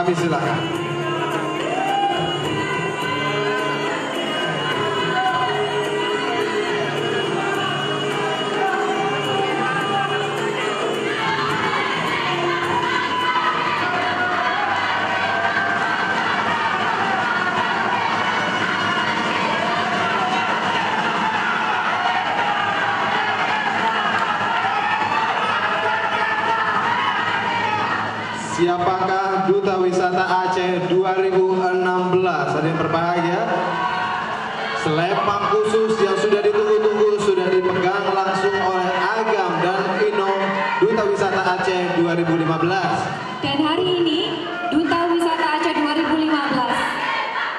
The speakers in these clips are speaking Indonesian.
Kami silakan. Siapakah Duta Wisata Aceh 2016? Ada yang berbahagia. Selempang khusus yang sudah ditunggu-tunggu sudah dipegang langsung oleh Agam dan Ino, Duta Wisata Aceh 2015. Dan hari ini Duta Wisata Aceh 2015,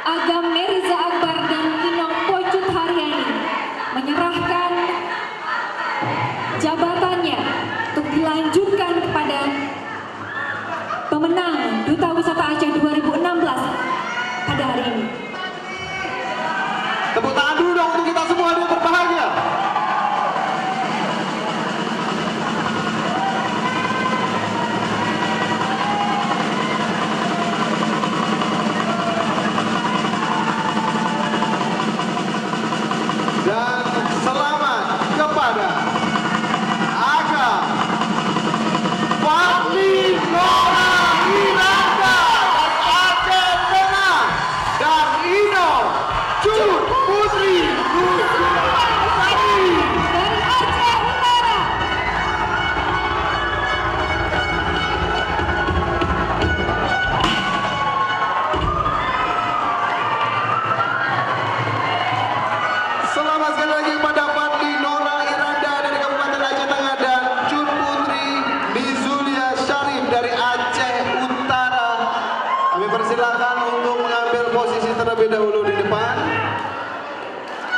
Agam Meriza Akbar dan Ino Pocut Haryani menyerahkan jabatannya untuk dilanjutkan kepada pemenang Duta Wisata Aceh 2016 pada hari ini. Tepuk tangan dulu dong untuk kita semua yang berbahagia. Dan selamat kepada Agam, Fadli Nora Miranda dari Aceh Tengah, dan Ino Cut Putri Nurjati Dari Aceh Utara. Selamat sekali lagi kepada Fadli Nora Iranda dari Kabupaten Aceh Tengah dan Cut Putri Nizulia Syarif dari Aceh Utara. Kami persilakan untuk mengambil posisi terlebih dahulu di depan.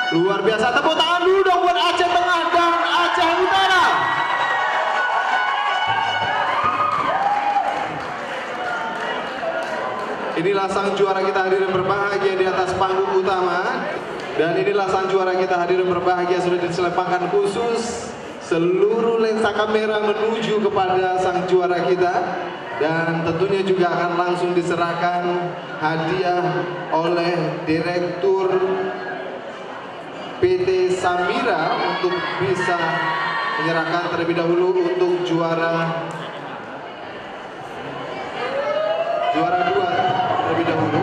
Luar biasa, tepuk tangan dulu dong buat Aceh Tengah dan Aceh Utara. Inilah sang juara kita hadirin berbahagia di atas panggung utama. Dan inilah sang juara kita hadirin berbahagia sudah diselempangkan khusus seluruh lensa kamera menuju kepada sang juara kita. Dan tentunya juga akan langsung diserahkan hadiah oleh Direktur PT Samira untuk bisa menyerahkan terlebih dahulu untuk juara 2 terlebih dahulu.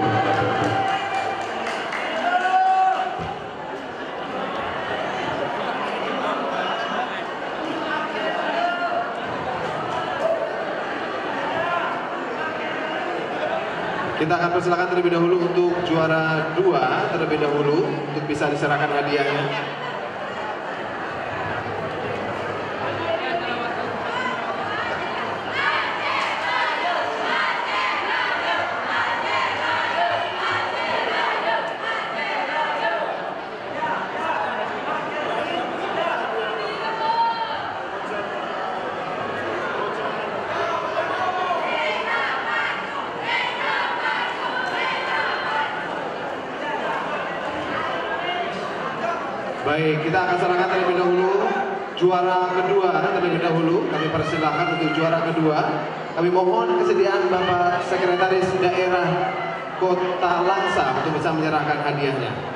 Kita akan persilakan terlebih dahulu untuk juara 2 terlebih dahulu untuk bisa diserahkan hadiahnya. Baik, kita akan serahkan terlebih dahulu juara kedua terlebih dahulu. Kami persilahkan untuk juara kedua. Kami mohon kesediaan Bapak Sekretaris Daerah Kota Langsa untuk bisa menyerahkan hadiahnya.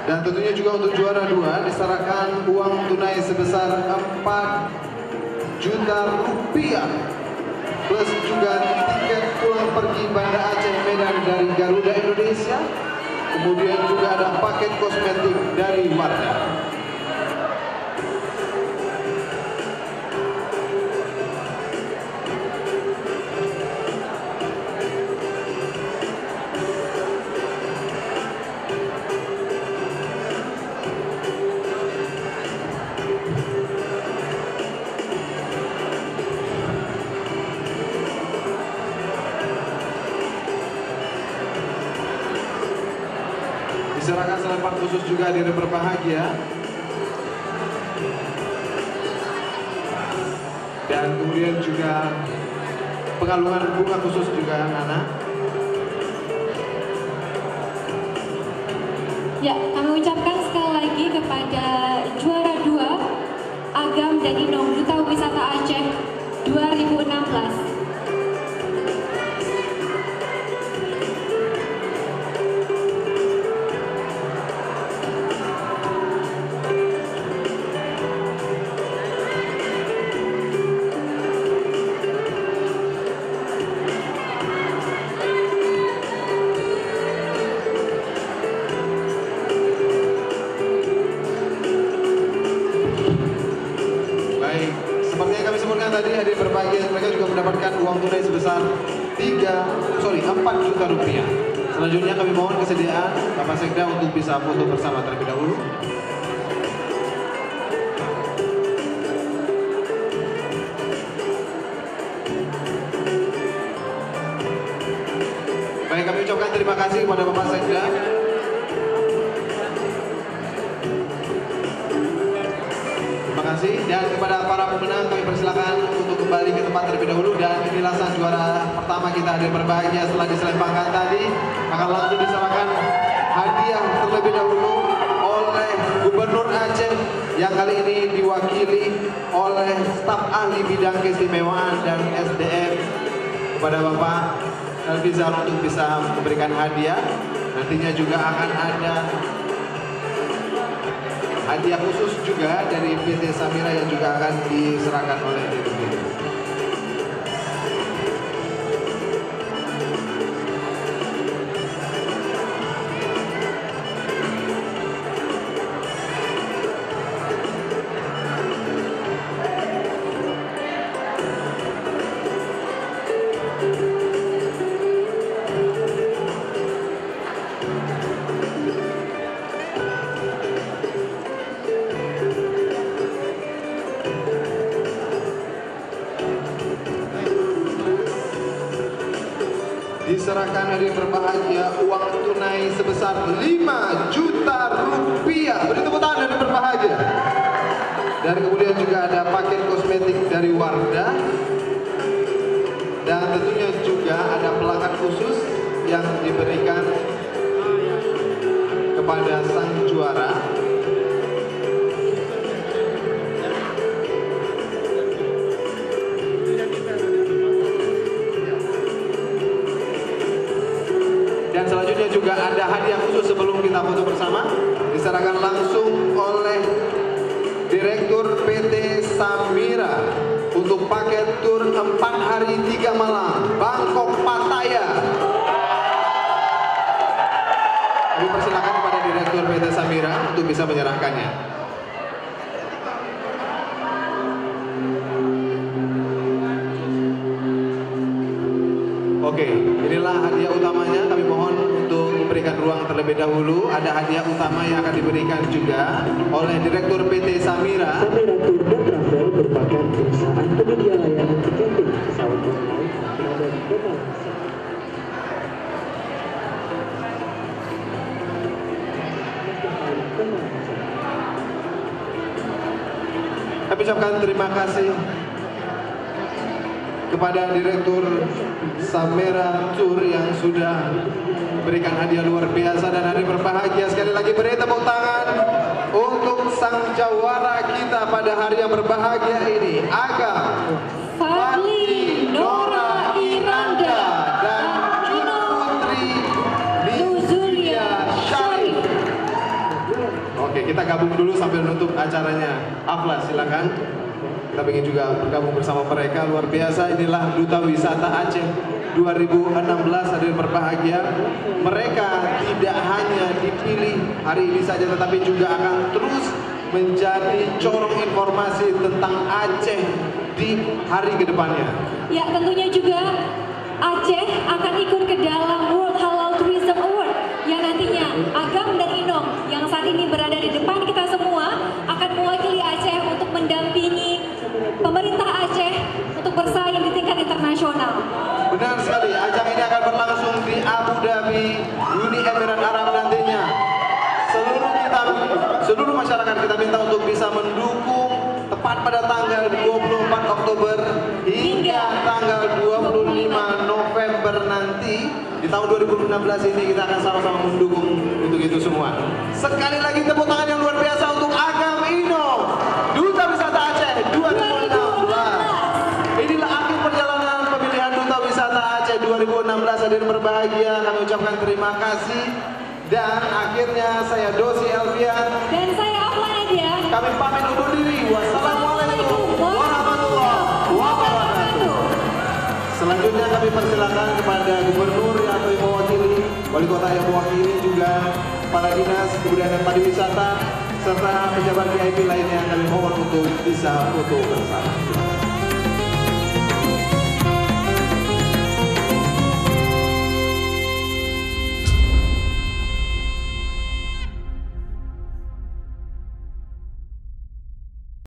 Dan tentunya juga untuk juara 2 diserahkan uang tunai sebesar 4 juta rupiah plus juga tiket pulang pergi Banda Aceh Medan dari Garuda Indonesia. Kemudian juga ada paket kosmetik dari Wardah. Diserahkan selempang khusus juga hadirin berbahagia dan kemudian juga pengalungan bunga khusus juga Nana. Ya, kami ucapkan sekali lagi kepada juara 2 Agam dan Inong Duta Wisata Aceh 2016. Tadi hadirin berbahagia, mereka juga mendapatkan uang tunai sebesar 4 juta rupiah. Selanjutnya kami mohon kesediaan Bapak Sekda untuk bisa foto bersama terlebih dahulu. Baik, kami ucapkan terima kasih kepada Bapak Sekda. Terima kasih, dan kepada para pemenang kami persilakan untuk kembali ke tempat terlebih dahulu. Dan inilah sang juara pertama kita hadirin berbahagia. Setelah diselempangkan tadi akan langsung diserahkan hadiah terlebih dahulu oleh Gubernur Aceh yang kali ini diwakili oleh staf ahli bidang keistimewaan dan SDM kepada Bapak Elvizar untuk bisa memberikan hadiah. Nantinya juga akan ada hadiah khusus juga dari PT Samira yang juga akan diserahkan oleh DPD. Diserahkan hadirin berbahagia uang tunai sebesar 5 juta rupiah. Beri tepuk tangan hadirin berbahagia. Dan kemudian juga ada paket kosmetik dari Wardah. Dan tentunya juga ada pelakat khusus yang diberikan kepada sang juara. Dan selanjutnya juga ada hadiah khusus sebelum kita foto bersama, diserahkan langsung oleh Direktur PT Samira untuk paket tur 4 hari 3 malam Bangkok Pattaya. Kami persilakan kepada Direktur PT Samira untuk bisa menyerahkannya. Oke, inilah hadiah utamanya. Kami mohon untuk memberikan ruang terlebih dahulu. Ada hadiah utama yang akan diberikan juga oleh Direktur PT Samira. Samira Tour dan Travel merupakan perusahaan penyedia layanan tiketing pesawat online dan total. Kami ucapkan terima kasih kepada Direktur Samira Tour yang sudah berikan hadiah luar biasa. Dan hari berbahagia sekali lagi beri tepuk tangan untuk sang jawara kita pada hari yang berbahagia ini, Agam, Fadli Nora Iranda dan Juru Putri Nuzulia Syarif. Oke, kita gabung dulu sambil menutup acaranya. Afla, silakan. Kita ingin juga bergabung bersama mereka. Luar biasa, inilah Duta Wisata Aceh 2016 hadirin berbahagia. Mereka tidak hanya dipilih hari ini saja, tetapi juga akan terus menjadi corong informasi tentang Aceh di hari kedepannya. Ya, tentunya juga Aceh akan ikut ke dalam World Halal Tourism Award yang nantinya Agam dan Inong yang saat ini berada di depan kita semua akan mewakili Aceh untuk mendampingi pemerintah Aceh untuk bersaing di tingkat internasional. Benar sekali, ajang ini akan berlangsung di Abu Dhabi, Uni Emirat Arab nantinya. Seluruh masyarakat kita minta untuk bisa mendukung tepat pada tanggal 24 Oktober 2016 ini kita akan sama-sama mendukung untuk itu semua. Sekali lagi tepuk tangan yang luar biasa untuk Agam Inom, Duta Wisata Aceh 2016. Inilah akhir perjalanan pemilihan Duta Wisata Aceh 2016. Hadirin berbahagia, kami ucapkan terima kasih. Dan akhirnya saya Dosi Elvian dan saya Afla Nadia. Kami pamit undur diri. Wassalamualaikum warahmatullahi wabarakatuh. Selanjutnya kami persilakan kepada Gubernur yang mewakili, Wali Kota yang mewakili, juga para dinas kebudayaan dan pariwisata serta pejabat VIP lainnya, kami mohon untuk bisa foto bersama.